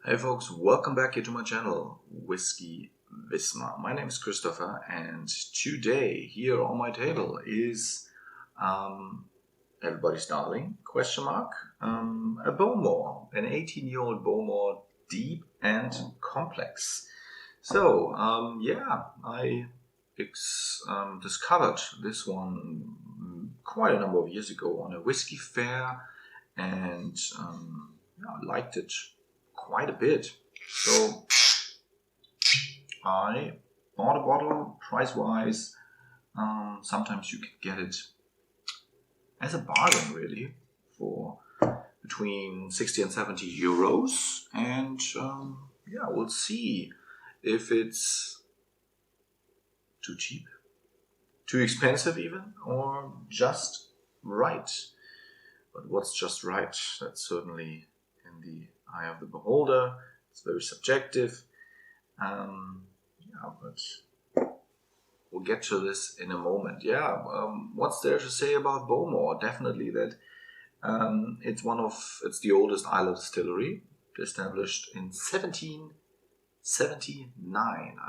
Hey folks, welcome back here to my channel, Whiskey Wismar. My name is Christopher, and today here on my table is everybody's darling, question mark, a Bowmore, an 18-year-old Bowmore, deep and complex. So, I discovered this one quite a number of years ago on a whiskey fair, and I liked it quite a bit. So I bought a bottle, price-wise. Sometimes you can get it as a bargain, really, for between 60 and 70 euros. And we'll see if it's too cheap, too expensive even, or just right. But what's just right? That's certainly in the eye of the beholder. It's very subjective. But we'll get to this in a moment. What's there to say about Bowmore? Definitely that it's the oldest Islay distillery, established in 1779,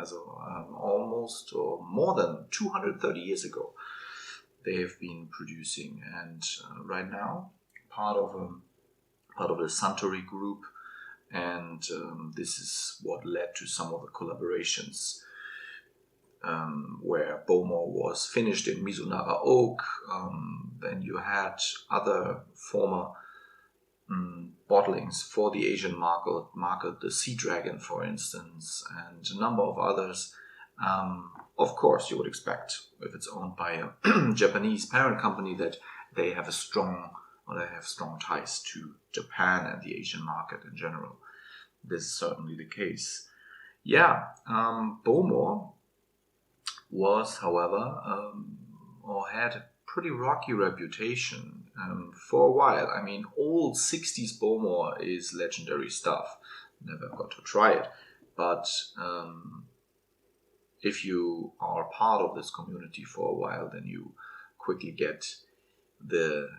almost or more than 230 years ago. They have been producing, and right now part of the Suntory group, and this is what led to some of the collaborations where Bowmore was finished in Mizunara oak. Then you had other former bottlings for the Asian market, the Sea Dragon, for instance, and a number of others. Of course, you would expect, if it's owned by a Japanese parent company, that they have strong ties to Japan and the Asian market in general. This is certainly the case. Bowmore was, however, or had a pretty rocky reputation for a while. I mean, old 60s Bowmore is legendary stuff. Never got to try it. But if you are part of this community for a while, then you quickly get the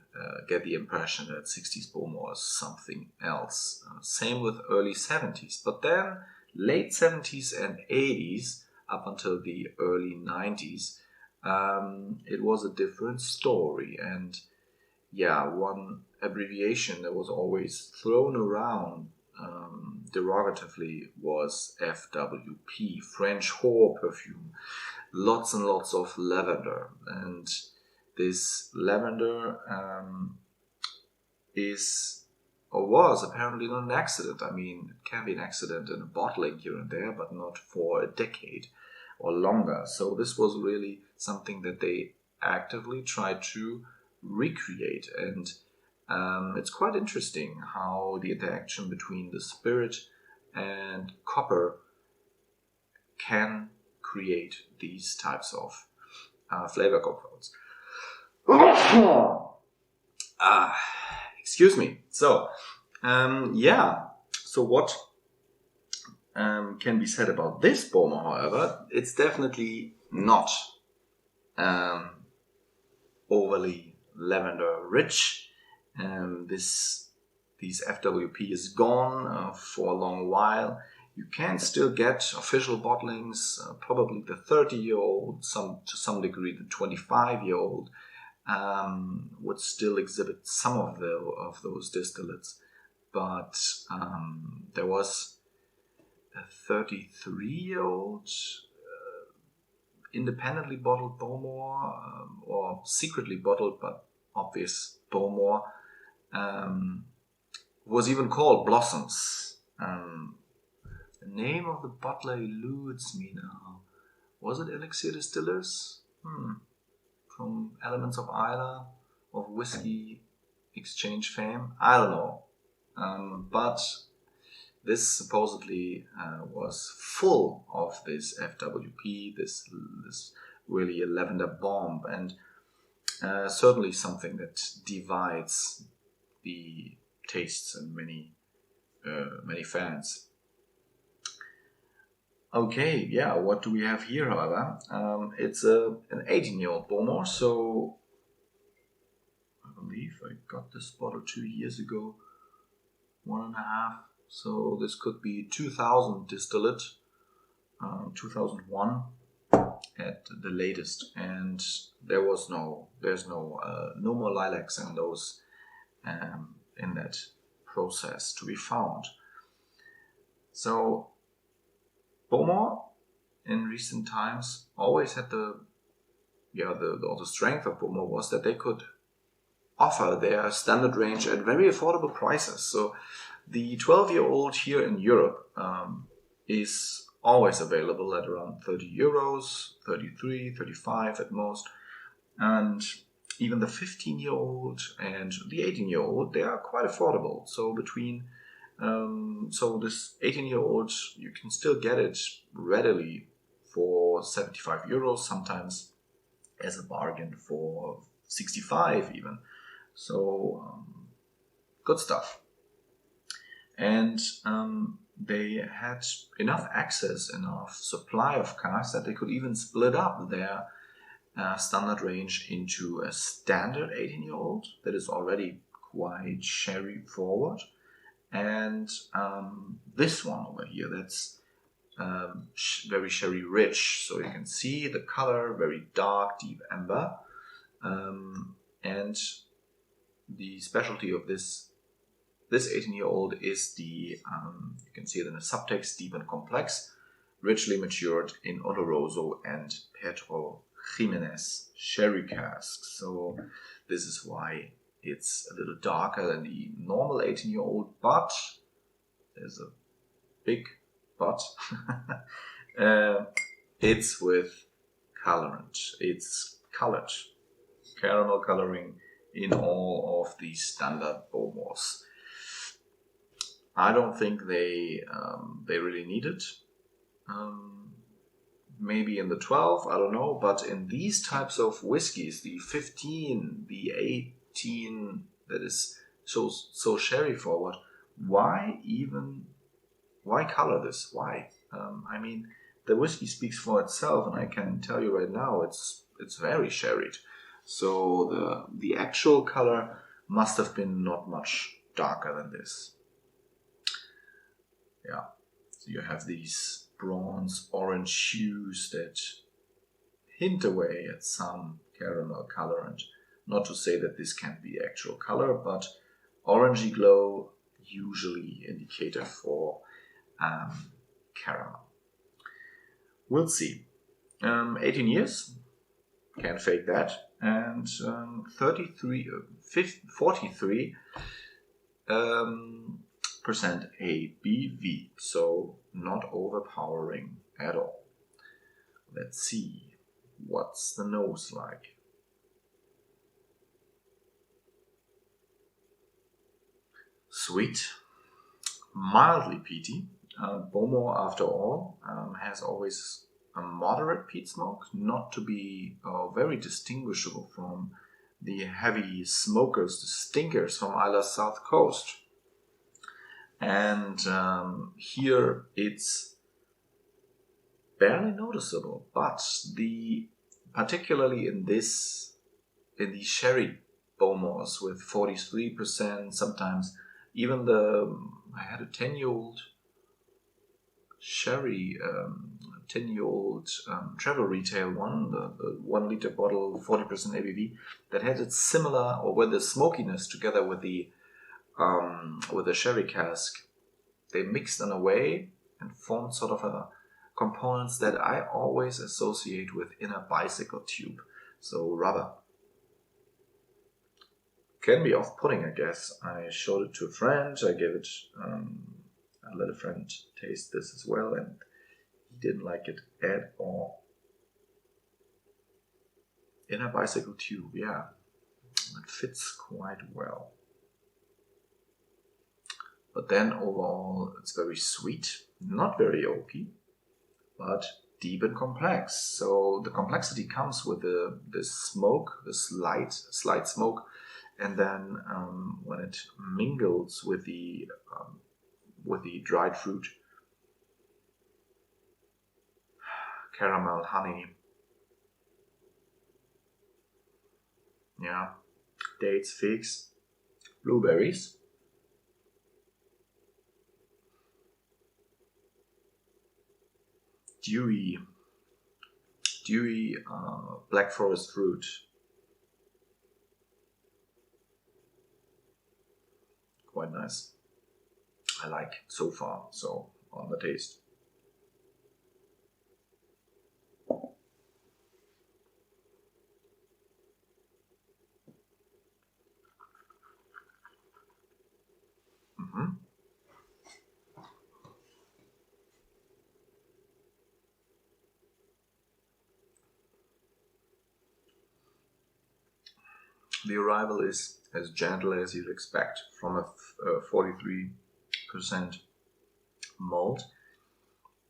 impression that 60s Bowmore is something else. Same with early 70s. But then late 70s and 80s, up until the early 90s, it was a different story. And one abbreviation that was always thrown around derogatively was FWP, French whore perfume. Lots and lots of lavender. And this lavender was apparently not an accident. I mean, it can be an accident in a bottling here and there, but not for a decade or longer. So this was really something that they actively tried to recreate. And it's quite interesting how the interaction between the spirit and copper can create these types of flavor compounds. Excuse me. So, So what can be said about this Bowmore, however? It's definitely not overly lavender rich. These FWP is gone for a long while. You can still get official bottlings, probably the 30-year-old, to some degree the 25-year-old. Would still exhibit some of those distillates, but there was a 33-year-old independently bottled Bowmore, or secretly bottled but obvious Bowmore, was even called Blossoms. The name of the bottler eludes me now. Was it Elixir Distillers? From Elements of Islay, of Whiskey Exchange fame? I don't know. But this supposedly was full of this FWP, this really a lavender bomb, and certainly something that divides the tastes in many fans. Okay, what do we have here, however? It's an 18-year-old Bowmore, so I believe I got this bottle 2 years ago, 1.5 So this could be 2000 distillate, 2001 at the latest, and there's no more lilacs in those in that process to be found. So Bowmore in recent times always had the strength of Bowmore was that they could offer their standard range at very affordable prices. So the 12-year-old here in Europe is always available at around 30 euros, 33, 35 at most. And even the 15-year-old and the 18-year-old, they are quite affordable. So so this 18-year-old, you can still get it readily for 75 euros, sometimes as a bargain for 65 even. So good stuff. And they had enough supply of casks that they could even split up their standard range into a standard 18-year-old that is already quite sherry forward, and this one over here that's very sherry rich. So you can see the color, very dark, deep amber, and the specialty of this 18-year-old is you can see it in the subtext, deep and complex, richly matured in Oloroso and Pedro Jimenez sherry casks. So this is why it's a little darker than the normal 18-year-old, but there's a big but. It's with colorant. It's colored. Caramel coloring in all of the standard Bowmores. I don't think they really need it. Maybe in the 12, I don't know. But in these types of whiskies, the 15, the 18, that is so sherry forward, why color this? Why? I mean, the whiskey speaks for itself, and I can tell you right now, it's very sherried. So the actual color must have been not much darker than this. Yeah, so you have these bronze orange hues that hint away at some caramel color, and not to say that this can't be actual color, but orangey glow usually indicator for caramel. We'll see. 18 years, can't fake that, and 43% ABV, so not overpowering at all. Let's see, what's the nose like? Sweet, mildly peaty. Bowmore, after all, has always a moderate peat smoke, not to be very distinguishable from the heavy smokers, the stinkers from Isla's south coast. And here it's barely noticeable, but particularly in these sherry Bowmores with 43%, sometimes even I had a 10-year-old sherry, 10-year-old travel retail one, the 1 liter bottle, 40% ABV, that had it similar, or with the smokiness together with the sherry cask, they mixed in a way and formed sort of a components that I always associate with in a bicycle tube. So rubber. Can be off-putting, I guess. I showed it to a friend. I gave it, I let a friend taste this as well, and he didn't like it at all. In a bicycle tube, yeah. It fits quite well. But then overall, it's very sweet, not very oaky, but deep and complex. So the complexity comes with the smoke, the slight smoke, and then when it mingles with the dried fruit, caramel, honey, yeah, dates, figs, blueberries. dewy black forest fruit. Quite nice. I like so far, so on the taste. The arrival is as gentle as you'd expect from a 43% malt.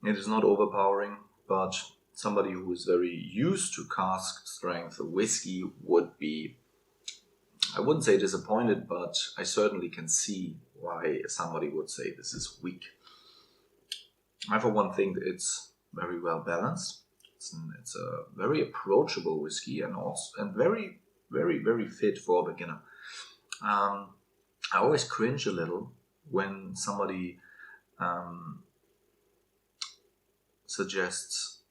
It is not overpowering, but somebody who is very used to cask strength whiskey would be, I wouldn't say disappointed, but I certainly can see why somebody would say this is weak. I, for one, think it's very well balanced. It's a very approachable whiskey and very, very, very fit for a beginner. I always cringe a little when somebody suggests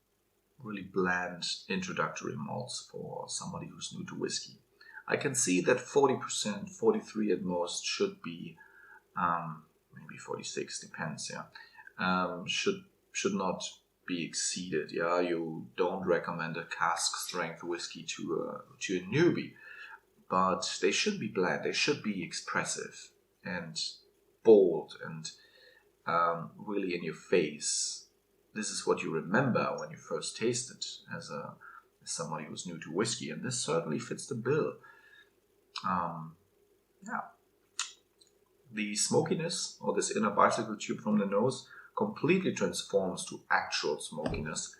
really bland introductory malts for somebody who's new to whiskey. I can see that 40%, 43 at most, should be, maybe 46, depends, should not be exceeded. You don't recommend a cask strength whiskey to a newbie, but they should be bland. They should be expressive and bold and really in your face. This is what you remember when you first taste it as somebody who's new to whiskey, and this certainly fits the bill. The smokiness, or this inner bicycle tube from the nose, completely transforms to actual smokiness.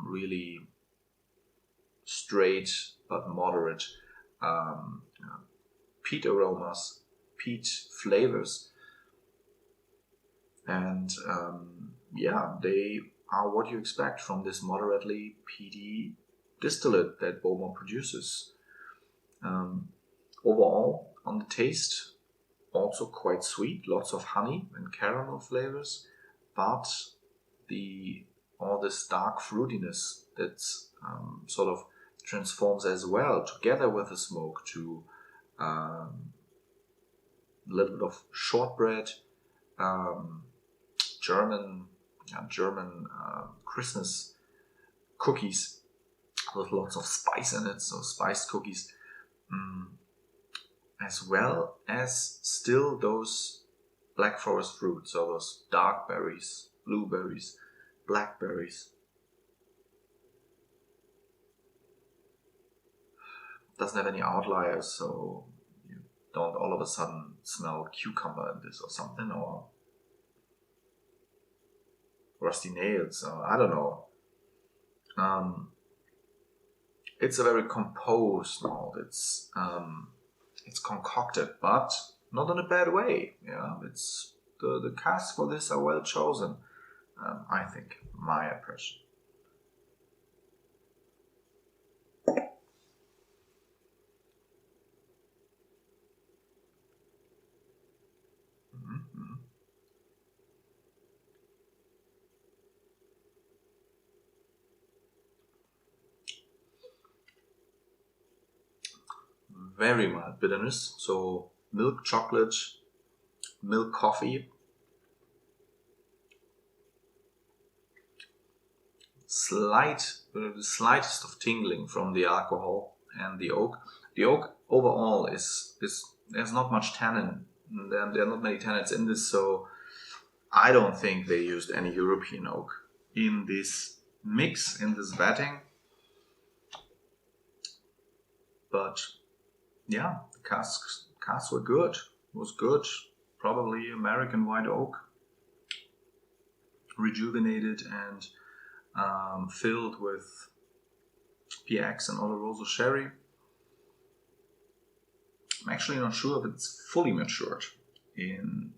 Really straight but moderate peat aromas, peat flavors, and they are what you expect from this moderately peaty distillate that Bowmore produces. Overall, on the taste, also quite sweet, lots of honey and caramel flavors, but all this dark fruitiness that sort of transforms as well, together with the smoke, to a little bit of shortbread, German Christmas cookies with lots of spice in it, so spiced cookies, as well as still those black forest fruits, so those dark berries, blueberries, blackberries. Doesn't have any outliers, so you don't all of a sudden smell cucumber in this or something, or rusty nails, I don't know. It's a very composed malt. It's concocted, but not in a bad way. It's the casks for this are well chosen. I think, my impression. Very mild bitterness, so milk chocolate, milk coffee, the slightest of tingling from the alcohol and the oak. The oak overall is there's not much tannin. There are not many tannins in this, so I don't think they used any European oak in this mix, in this vatting. But yeah, the casks were good. It was good. Probably American white oak, rejuvenated and filled with PX and Oloroso sherry. I'm actually not sure if it's fully matured in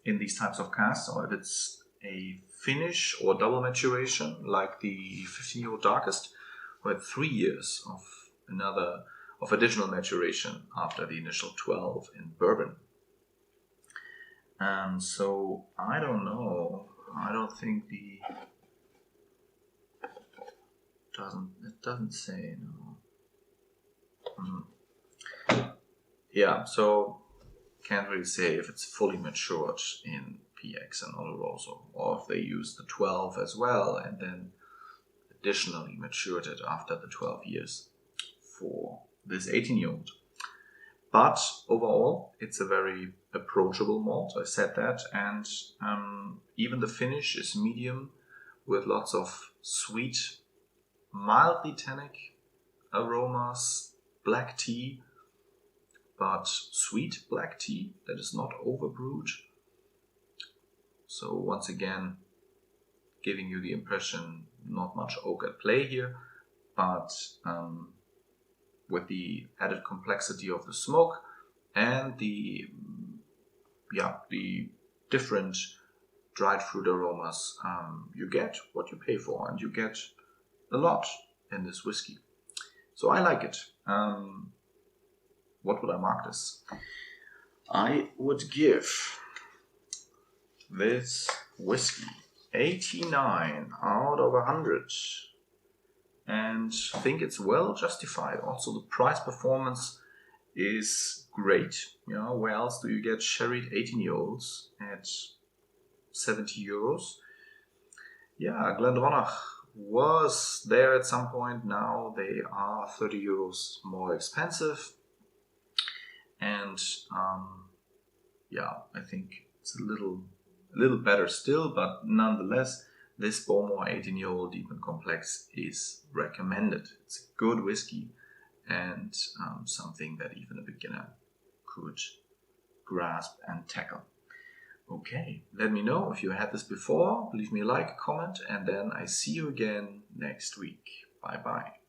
these types of casks, or if it's a finish or double maturation, like the 15-year-old darkest, who had 3 years of additional maturation after the initial 12 in bourbon. And so I don't know. I don't think it doesn't say, no. Yeah, so can't really say if it's fully matured in PX and Oloroso, or if they use the 12 as well and then additionally matured it after the 12 years for this 18-year-old. But overall, it's a very approachable malt, I said that, and even the finish is medium with lots of sweet, mildly tannic aromas, black tea, but sweet black tea that is not overbrewed. So once again, giving you the impression not much oak at play here, but with the added complexity of the smoke and the different dried fruit aromas, you get what you pay for, and you get a lot in this whiskey. So I like it. What would I mark this? I would give this whiskey 89 out of 100. And think it's well justified. Also, the price performance is great. You know, where else do you get sherried 18-year-olds at 70 euros? Yeah, Glendronach was there at some point. Now they are 30 euros more expensive. And I think it's a little better still, but nonetheless, this Bowmore 18-year-old Deep and Complex is recommended. It's a good whiskey and something that even a beginner could grasp and tackle. Okay, let me know if you had this before. Leave me a like, comment, and then I see you again next week. Bye-bye.